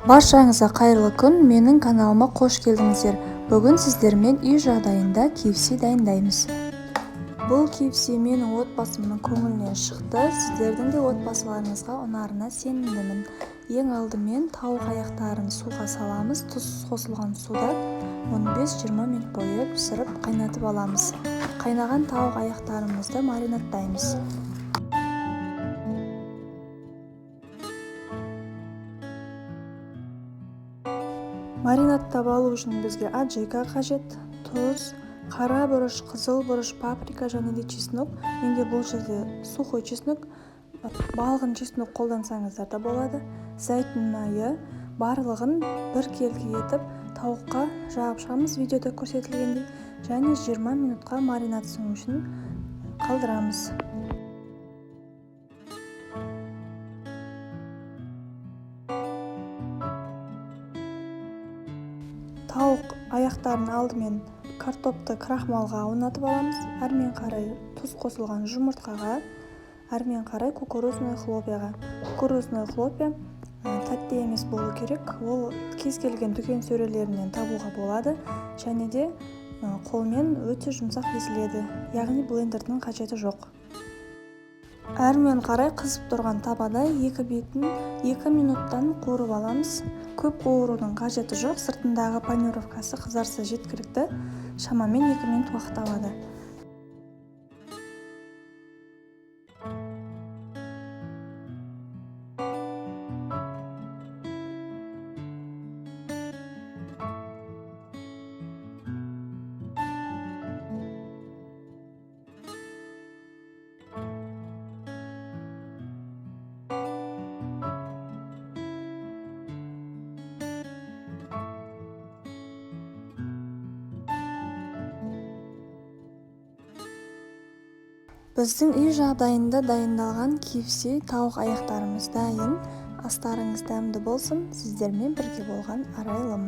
Баршаңызға қайырлы күн, менің каналыма қош келдіңіздер. Бүгін сіздермен үй жағдайында KFC дайындаймыз. Бұл KFC менің отбасымның көңілінен шықты. Сіздердің де отбасыларыңызға ұнарына сенімдімін. Ең алдымен тауық аяқтарын суға саламыз. Тұз қосылған суда 15-20 минут бойы пісіріп қайнатып аламыз. Қайнаған тауық аяқтарымызды маринаттаймыз. Маринаттап алу үшін бізге аджика қажет, тұз, қара бұрыш, қызыл бұрыш, паприка және де чеснок. Менде бұл жерде сухой чеснок, балғын чеснок қолдансаңыздар да болады. Зәйтүн майы, барлығын бір келгі етіп тауыққа жағып шығамыз, видеода көрсетілгендей, және 20 минутқа маринация үшін қалдырамыз. Тауық аяқтарын алдымен картопты крахмалға аунатып аламыз. Әрмен қарай тұз қосылған жұмыртқаға, әрмен қарай кукурузный хлопьяға. Кукурузный хлопья тәтті емес болу керек. Ол кез келген дүкен сөрелерінен табуға болады, және де қолмен өте жұмсақ езіледі, яғни блендердің қажеті жоқ. Әрмен қарай қызып тұрған табада екі бетін 2 минуттан қуырып аламыз. Көп қуырудың қажеті жоқ, сыртындағы панировкасы қызарса жеткілікті, шамамен 2 минут уақыт алады. Біздің үй жағдайында дайындалған KFC тауық аяқтарымыз дайын. Астарыңыз дәмді болсын. Сіздермен бірге болған арайлым.